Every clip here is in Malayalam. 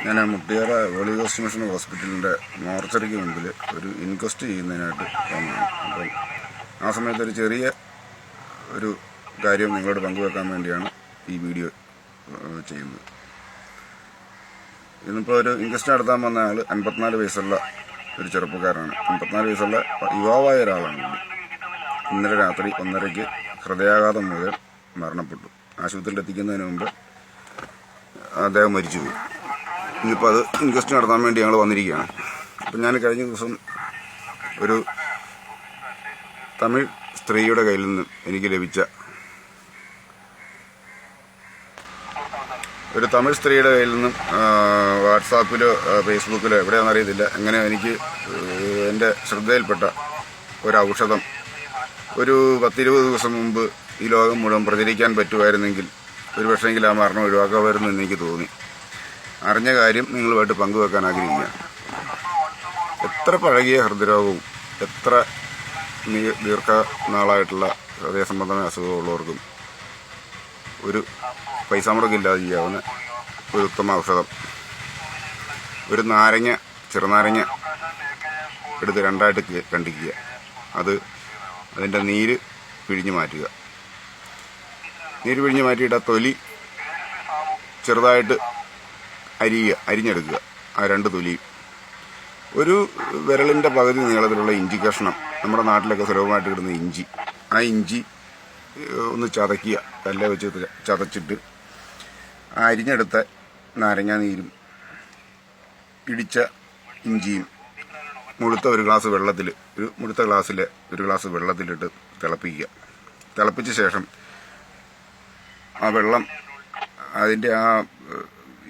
ഞാൻ മുട്ടിയാറ ഹോളി ഗോസ്റ്റ് മിഷൻ ഹോസ്പിറ്റലിൻ്റെ മോർച്ചറിക്ക് മുമ്പിൽ ഒരു ഇൻക്വസ്റ്റ് ചെയ്യുന്നതിനായിട്ട് വന്നതാണ്. അപ്പം ആ സമയത്ത് ഒരു ചെറിയ ഒരു കാര്യം നിങ്ങളോട് പങ്കുവെക്കാൻ വേണ്ടിയാണ് ഈ വീഡിയോ ചെയ്യുന്നത്. ഇന്നിപ്പോൾ ഒരു ഇൻക്വസ്റ്റ് നടത്താൻ വന്ന ആൾ 54 വയസ്സുള്ള ഒരു ചെറുപ്പക്കാരനാണ്. 54 വയസ്സുള്ള യുവാവായ ഒരാളാണ്. ഇന്നലെ രാത്രി 1:30-ക്ക് ഹൃദയാഘാതം മൂലം മരണപ്പെട്ടു. ആശുപത്രിയിൽ എത്തിക്കുന്നതിന് മുമ്പ് അദ്ദേഹം മരിച്ചുപോയി. ഇന്നിപ്പോൾ അത് ഇൻക്വസ്റ്റ് നടത്താൻ വേണ്ടി ഞങ്ങൾ വന്നിരിക്കുകയാണ്. അപ്പം ഞാൻ കഴിഞ്ഞ ദിവസം ഒരു തമിഴ് സ്ത്രീയുടെ കയ്യിൽ നിന്നും എനിക്ക് ലഭിച്ച വാട്സാപ്പിലോ ഫേസ്ബുക്കിലോ എവിടെയാണെന്ന് അറിയത്തില്ല, എങ്ങനെ എനിക്ക് എൻ്റെ ശ്രദ്ധയിൽപ്പെട്ട ഒരു ഔഷധം ഒരു 10-20 ദിവസം മുമ്പ് ഈ ലോകം മുഴുവൻ പ്രചരിക്കാൻ പറ്റുമായിരുന്നെങ്കിൽ ഒരു പക്ഷേങ്കിൽ ആ മരണം ഒഴിവാക്കാമായിരുന്നു എനിക്ക് തോന്നി. അറിഞ്ഞ കാര്യം നിങ്ങളുമായിട്ട് പങ്കുവെക്കാൻ ആഗ്രഹിക്കുകയാണ്. എത്ര പഴകിയ ഹൃദ്രോഗവും എത്ര ദീർഘനാളായിട്ടുള്ള ഹൃദയ സംബന്ധമായ അസുഖമുള്ളവർക്കും ഒരു പൈസ മുടക്കില്ലാതെ ചെയ്യാവുന്ന ഒരു ഉത്തമ ഔഷധം. ഒരു ചെറുനാരങ്ങ എടുത്ത് 2ആയിട്ട് കണ്ടിക്കുക. അതിൻ്റെ നീര് പിഴിഞ്ഞ് മാറ്റുക. നീര് പിഴിഞ്ഞ് മാറ്റിയിട്ട് ആ തൊലി ചെറുതായിട്ട് അരിഞ്ഞെടുക്കുക. ആ 2 തൊലിയും ഒരു വിരലിൻ്റെ പകുതി നീളത്തിലുള്ള ഇഞ്ചി കഷ്ണം, നമ്മുടെ നാട്ടിലൊക്കെ സുലഭമായിട്ട് കിട്ടുന്ന ഇഞ്ചി, ആ ഇഞ്ചി ഒന്ന് ചതയ്ക്കുക. കല്ല് വെച്ച് ചതച്ചിട്ട് ആ അരിഞ്ഞെടുത്ത നാരങ്ങാ നീരും ഇടിച്ച ഇഞ്ചിയും മുഴുത്ത ഒരു ഗ്ലാസ് വെള്ളത്തിൽ മുഴുത്ത ഗ്ലാസ്സിലെ ഒരു ഗ്ലാസ് വെള്ളത്തിലിട്ട് തിളപ്പിക്കുക. തിളപ്പിച്ച ശേഷം ആ വെള്ളം അതിൻ്റെ ആ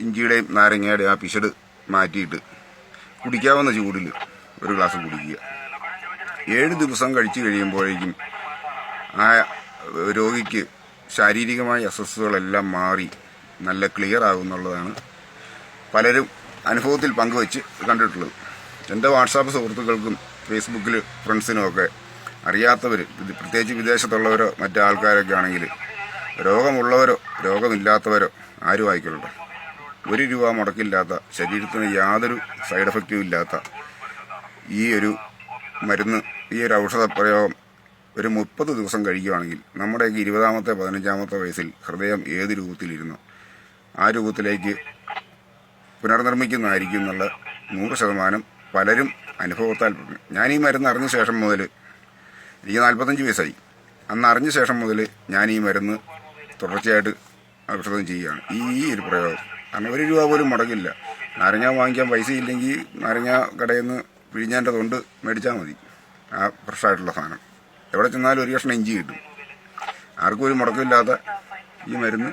ഇഞ്ചിയുടെയും നാരങ്ങയുടെയും ആ പിശട് മാറ്റിയിട്ട് കുടിക്കാവുന്ന ചൂടിൽ ഒരു ഗ്ലാസ് കുടിക്കുക. 7 ദിവസം കഴിച്ചു കഴിയുമ്പോഴേക്കും ആ രോഗിക്ക് ശാരീരികമായ അസ്വസ്ഥതകളെല്ലാം മാറി നല്ല ക്ലിയർ ആകുമെന്നുള്ളതാണ് പലരും അനുഭവത്തിൽ പങ്കുവെച്ച് കണ്ടിട്ടുള്ളത്. എൻ്റെ വാട്സാപ്പ് സുഹൃത്തുക്കൾക്കും ഫേസ്ബുക്കിൽ ഫ്രണ്ട്സിനുമൊക്കെ അറിയാത്തവർ, പ്രത്യേകിച്ച് വിദേശത്തുള്ളവരോ മറ്റു ആൾക്കാരൊക്കെ ആണെങ്കിൽ, രോഗമുള്ളവരോ രോഗമില്ലാത്തവരോ ആരും ആയിക്കൊള്ളട്ടെ, 1 രൂപ മുടക്കില്ലാത്ത, ശരീരത്തിന് യാതൊരു സൈഡ് എഫക്റ്റും ഇല്ലാത്ത ഈ ഒരു മരുന്ന്, ഈ ഒരു ഔഷധ പ്രയോഗം ഒരു 30 ദിവസം കഴിക്കുകയാണെങ്കിൽ നമ്മുടെയൊക്കെ 20-ാമത്തെ 15-ാമത്തെ വയസ്സിൽ ഹൃദയം ഏത് രൂപത്തിലിരുന്നോ ആ രൂപത്തിലേക്ക് പുനർനിർമ്മിക്കുന്നതായിരിക്കും എന്നുള്ള 100% പലരും അനുഭവത്താൽ. ഞാൻ ഈ മരുന്ന് അറിഞ്ഞ ശേഷം മുതൽ, എനിക്ക് 45 വയസ്സായി, അന്ന് അറിഞ്ഞ ശേഷം മുതൽ ഞാൻ ഈ മരുന്ന് തുടർച്ചയായിട്ട് ഔഷധം ചെയ്യുകയാണ്. ഈ ഒരു പ്രയോഗം കാരണം 1 രൂപ പോലും മുടക്കില്ല. നാരങ്ങ വാങ്ങിക്കാൻ പൈസ ഇല്ലെങ്കിൽ നാരങ്ങ കടയിൽ നിന്ന് പിഴിഞ്ഞതിൻ്റെ തൊണ്ട് മേടിച്ചാൽ മതി. ആ ഫ്രഷായിട്ടുള്ള സാധനം എവിടെ ചെന്നാലും 1 കഷ്ണം ഇഞ്ചി കിട്ടും. ആർക്കും ഒരു മുടക്കമില്ലാത്ത ഈ മരുന്ന്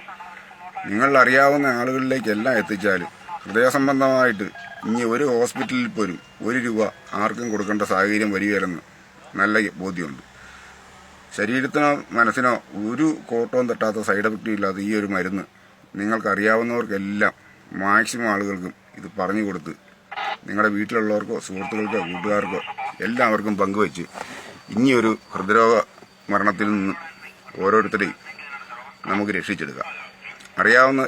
നിങ്ങളറിയാവുന്ന ആളുകളിലേക്കെല്ലാം എത്തിച്ചാൽ ഹൃദയ സംബന്ധമായിട്ട് ഇനി ഒരു ഹോസ്പിറ്റലിൽ പോലും 1 രൂപ ആർക്കും കൊടുക്കേണ്ട സാഹചര്യം വരികയില്ലെന്ന് നല്ല ബോധ്യമുണ്ട്. ശരീരത്തിനോ മനസ്സിനോ ഒരു കോട്ടവും തട്ടാത്ത സൈഡ് എഫക്റ്റും ഇല്ലാത്ത ഈ ഒരു മരുന്ന് നിങ്ങൾക്കറിയാവുന്നവർക്കെല്ലാം മാക്സിമം ആളുകൾക്കും ഇത് പറഞ്ഞു കൊടുത്ത് നിങ്ങളുടെ വീട്ടിലുള്ളവർക്കോ സുഹൃത്തുക്കൾക്കോ കൂട്ടുകാർക്കോ എല്ലാവർക്കും പങ്കുവെച്ച് ഇനിയൊരു ഹൃദ്രോഗ മരണത്തിൽ നിന്ന് ഓരോരുത്തരെയും നമുക്ക് രക്ഷിച്ചെടുക്കാം.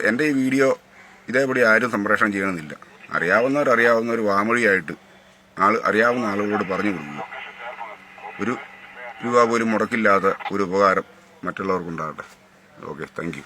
എൻ്റെ ഈ വീഡിയോ ഇതേപടി ആരും സംപ്രേഷണം ചെയ്യണമെന്നില്ല. അറിയാവുന്നവർ വാമൊഴിയായിട്ട് അറിയാവുന്ന ആളുകളോട് പറഞ്ഞു കൊടുക്കുക. 1 രൂപ പോലും മുടക്കില്ലാത്ത ഒരു ഉപകാരം മറ്റുള്ളവർക്കുണ്ടാകട്ടെ. Okay, thank you.